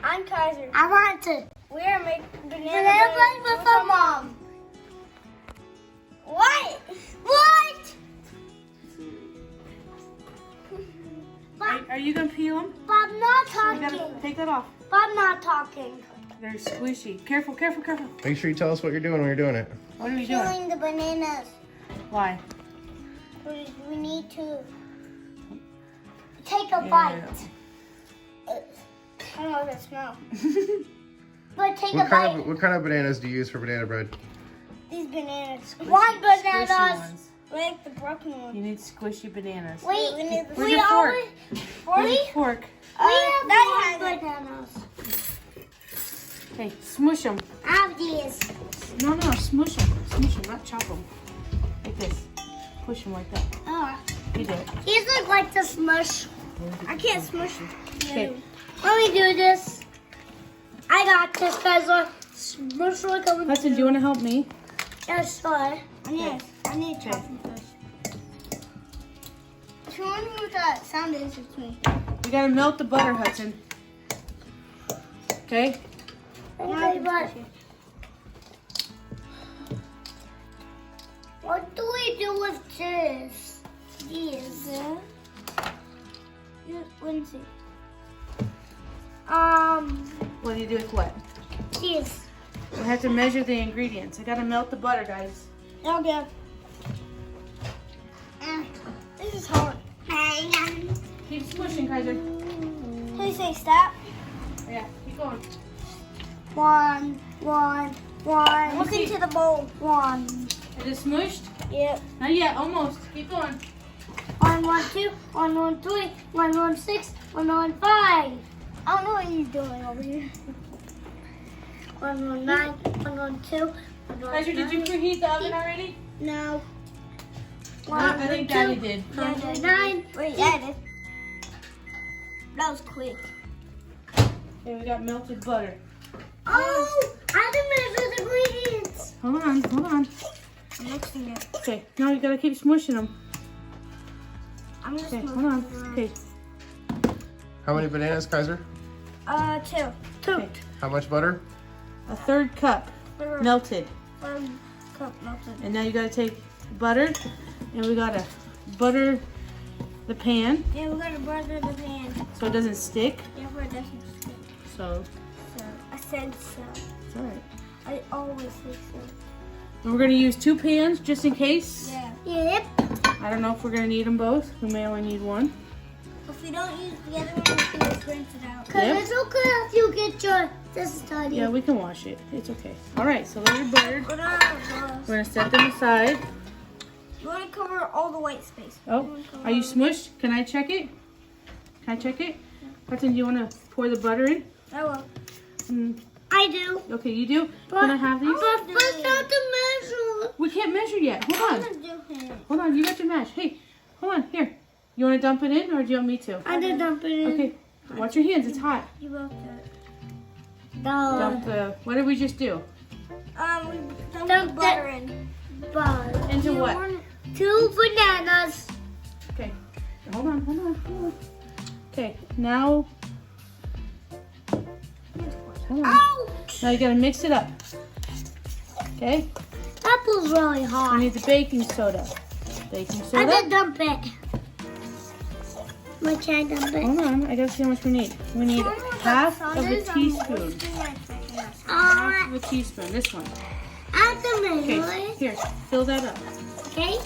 I'm Kyzer. I'm Hudson. We are making Banana bread with our mom. What? What? Are you gonna peel them? Bob not You talking. gotta take that off. Bob not talking. They're squishy. Careful, careful, careful. Make sure you tell us what you're doing when you're doing it. What are you doing? Peeling the bananas. Why? We need to take a bite. I don't know if it smells. But take a bite. What kind of bananas do you use for banana bread? These bananas. One Squishy bananas. ones. Like the broken one. You need squishy bananas. Wait, We need the Where's your fork? Where's we your fork? have that one has it. bananas. Okay, smush them. I have these. No, smush them. Smush them, not chop them. Like this. Push them like that. Oh, You did. these look like the smush. I can't smush it. Okay. Let me do this. I got this, guys. Look, smush like a. Hudson, do you want to help me? Yes, sir. I need to chop them first. If you want me with that sound is, it's me. You gotta melt the butter, Hudson. Okay? Okay, but what do we do with this? These. Lindsay. What do you do with what? These. We have to measure the ingredients. I gotta melt the butter, guys. Okay. This is hard. Keep smushing, Kyzer. Please say stop. Yeah, keep going. One. Look into the bowl. One. Is it smushed? Yep. Not yet, almost. Keep going. 1, 1, 2, 1, 1, 3, 1, 1, 6, 1, 1, 5. I don't know what you're doing over here. 1, 1, 9, 1, 1, 2, 1, 1, Kyzer, did you preheat the oven already? No. I think Daddy did. 1, 1, 9. Wait, yeah, it is. That was quick. Okay, we got melted butter. Oh, I didn't measure the ingredients. Hold on. I'm mixing it. Okay, now you gotta keep smushing them. I'm just Okay, moving hold on. it around. Okay, How many bananas, Kyzer? 2. okay. How much butter? A third cup melted. Cup melted. And now you gotta take butter and we gotta butter the pan Yeah, we gotta butter the pan. so it doesn't stick. Yeah, where it doesn't stick. So So, I said so. it's alright. I always say so. And we're gonna use 2 pans just in case. Yeah. Yep. I don't know if we're gonna need them both. We may only need one. If we don't use the other one, we can just rinse it out. Because Yep. it's okay if you get your this study. Yeah, we can wash it. It's okay. Alright, so those are buttered. Put it on our gloves. We're gonna set them aside. You want to cover all the white space. Oh, are you smushed? Can I check it? Can I check it? Hudson, do you want to pour the butter in? I will. I do. Okay, you do? Can I have these? But first I have to measure. We can't measure yet. Hold I'm on. gonna do him. Hold on, you got your mash. Hey, hold on, here. You want to dump it in or do you want me to? I did dump it in. Okay, watch your hands, it's hot. You both do it. Dump the, what did we just do? We dumped Dump the butter in. But Into what? 2 bananas. Okay, hold on. Okay, now, hold on. Ouch! Now you gotta mix it up. Okay, That was really we hot. need the baking soda. Baking I soda. did dump it. Which I dump it. Hold on, I gotta see how much we need. We need half of a teaspoon. Half of a teaspoon, this one. I have to measure Okay, it. here, fill that up. Okay?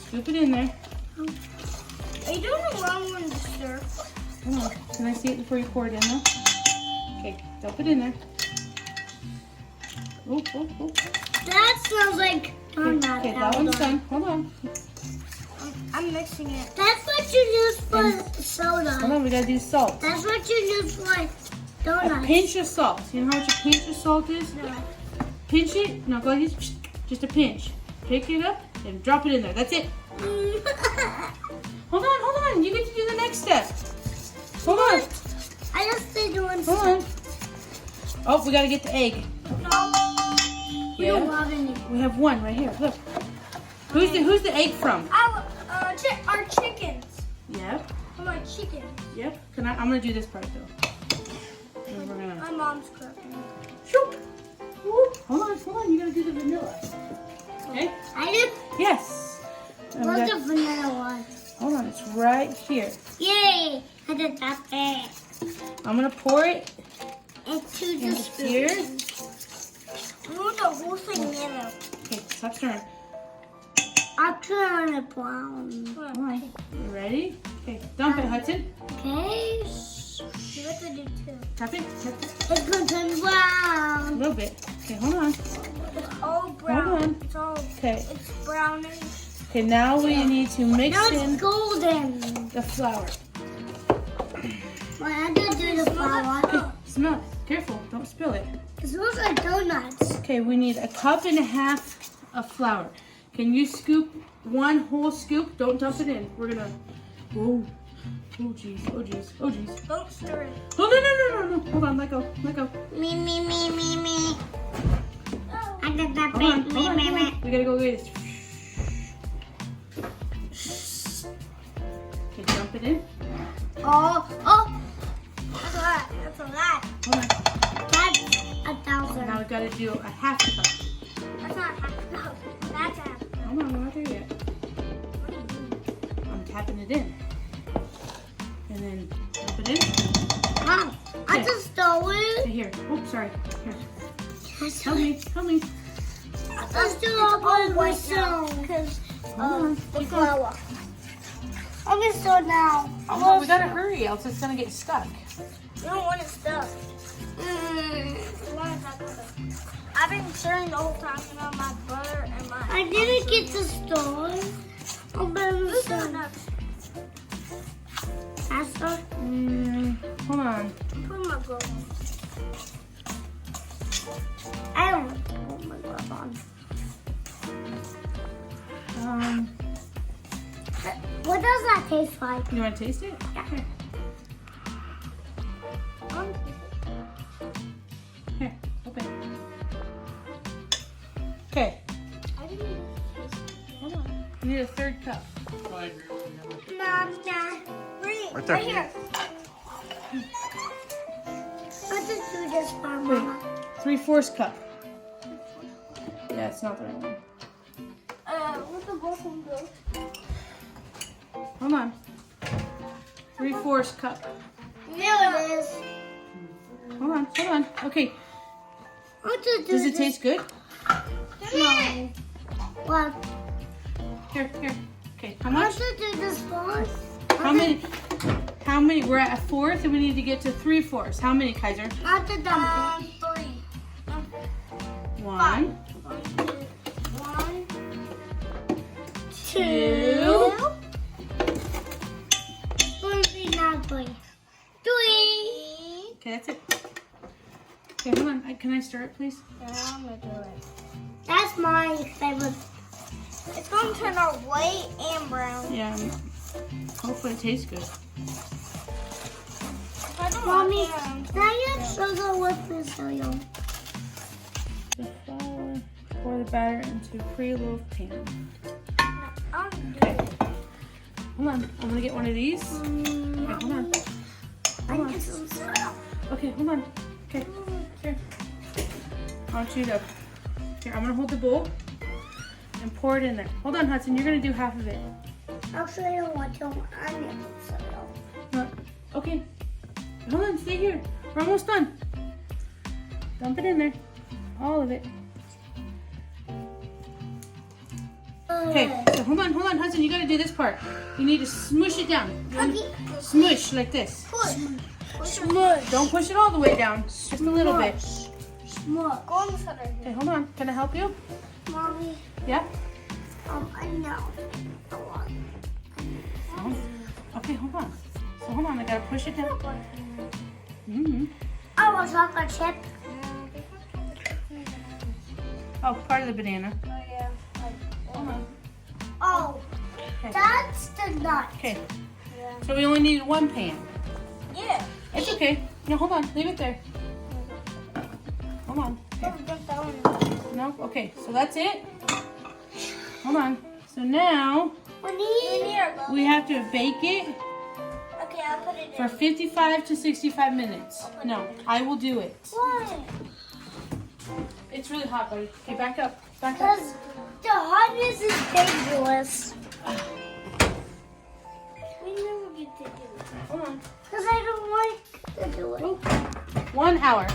Scoop it in there. Are you doing the wrong one to stir? Hold on, can I see it before you pour it in though? Okay, dump it in there. Oh. That smells like donut Okay, that one's powder. done. Hold on. I'm mixing it. That's what you use for soda. Hold on, we gotta do salt. That's what you use for A donuts. pinch of salt. You know how much a pinch of salt is? No. Pinch it. No, go ahead. Just a pinch. Pick it up and drop it in there. That's it. Hold on. You get to do the next step. Hold on. I just did one. Hold on. Oh, we gotta get the egg. No. We don't Yeah. have any. We have one right here. Look. Who's the egg from? Our chickens. Yep. From our chicken. Yep. I'm gonna do this part though. And we're gonna. My mom's cooking. Shoop. Ooh, hold on. You gotta do the vanilla. Okay? I did. Yes. And we What's got- the vanilla one? hold on, it's right here. Yay! I did that there. I'm gonna pour it Into the in spoon. here. I want the whole thing yellow. Okay, stop stirring. I'll turn it brown. All right, you ready? Okay, dump it, Hudson. Okay. You have to do two. Tap it. It's going to turn A brown. little bit. Okay, hold on. It's all brown. Hold on. It's all. Okay. It's brownish. Okay, now we need to mix Now in it's golden. the flour. Well, I have to do the flour. Smell it. Careful, don't spill it. It smells like donuts. Okay, we need 1.5 cups of flour. Can you scoop one whole scoop? Don't dump it in. We're gonna. Whoa. Oh jeez. Oh jeez. Oh jeez. Don't stir it. Oh no. Hold on. Let go. Me. I did that. Hold on. We gotta go get this. Okay, dump it in. Oh. That's a lot. Hold on. That's 1,000. Now we gotta do 1/2 cup. That's not half. No, that's half. Hold on, we're not there yet. I'm tapping it in. And then dump it in. Mom, I Okay. just stole it. Okay, here. Oh, sorry. Here. Help Help me. I just stole it myself because on. the flour. I'm gonna start now. Oh, we gotta hurry, else it's gonna get stuck. You don't want it stuck. I've been stirring the whole time, my butter and my. I didn't get to start. I'm gonna start. Faster. Hold on. Put my glove on. I don't want to put my glove on. What does that taste like? You wanna taste it? Yeah. Here. Here, open. Okay. I didn't even taste it. Hold on. You need 1/3 cup. Mom, Right there. Right here. Let's just do this for Mama. 3/4 cup. Yeah, it's not the right one. Where'd the bottom go? Hold on. 3/4 cup. There it is. Hold on. Okay. Let's just do Does it this. taste good? No. Well, Here. Okay, how let's much? just do this first. How many? We're at 1/4 and we need to get to 3/4. How many, Kyzer? Not the dumpling. 3. 1, 1, 2. 3, not 3. 3. Okay, that's it. Okay, hold on. Can I stir it, please? I'm gonna do it. That's my favorite. It's gonna turn out white and brown. Yeah. Hopefully it tastes good. Mommy, can I get sugar with the cereal? The flour, pour the batter into a pre-loaf pan. Okay. Hold on. I'm gonna get one of these. Okay, hold on. I get some cereal. Okay, hold on. Okay, here. I want you to. Here, I'm gonna hold the bowl and pour it in there. Hold on, Hudson. You're gonna do half of it. Actually, I don't want to. I need cereal. No. Okay. Hold on. Stay here. We're almost done. Dump it in there. All of it. Okay. So hold on, Hudson. You gotta do this part. You need to smush it down. Smush like this. Smush. Don't push it all the way down. Just a little bit. Smush. Go on the side. Okay, hold on. Can I help you? Mommy, Yeah? I know. I want. Okay, hold on. So hold on. I gotta push it down. I want chocolate chip. Oh, part of the banana. Oh, yeah. Hold on. Oh, Okay. that's the nut. Okay. So we only need 1 pan. Yeah. It's okay. No, hold on. Leave it there. Hold on. Okay. No? Okay. So that's it. Hold on. So now we have to bake it Okay, I'll put it for 55 to 65 minutes. No, I will do it. Why? It's really hot, buddy. Okay, back up. Back up. Because the hotness is dangerous. We never get to do it. Hold on. Because I don't like to do it. 1 hour.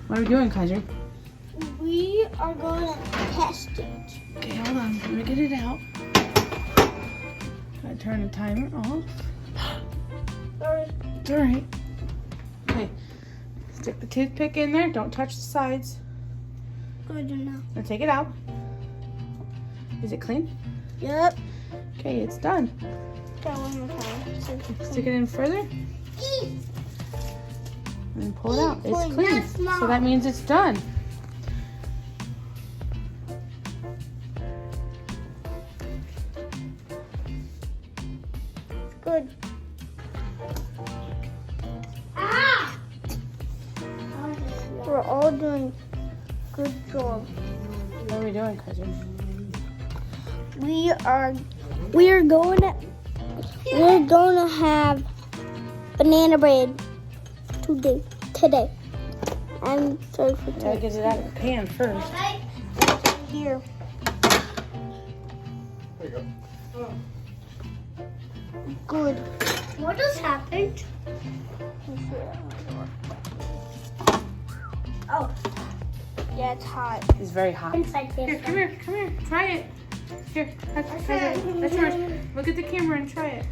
What are we doing, Kyzer? We are going to test it. Okay, hold on. Let me get it out. Gotta turn the timer off. It's alright. Okay. Stick the toothpick in there. Don't touch the sides. Good enough. Now take it out. Is it clean? Yep. Okay, it's done. That one more time. Stick it in further and pull it out. It's Clean. clean. That's not- So that means it's done. Good. Ah! We're all doing good job. What are we doing, Kyzer? We're going to have banana bread today. I'm sorry for Gotta get it out of the pan first. here. There you go. Good. What just happened? Oh. Yeah, it's hot. It's very hot. Inside Here, this. come here, come here. Try it. Here, that's yours. Look at the camera and try it.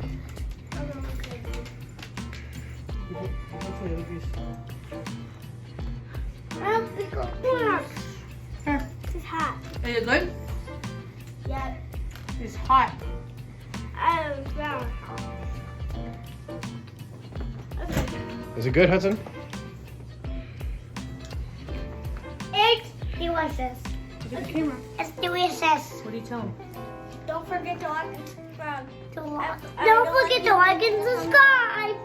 Here. It's hot. Is it good? Yeah. It's hot. I found hot. Is it good, Hudson? It's delicious. Look at the camera. It's delicious. What do you tell him? Don't forget to like and subscribe. Don't forget to like and subscribe.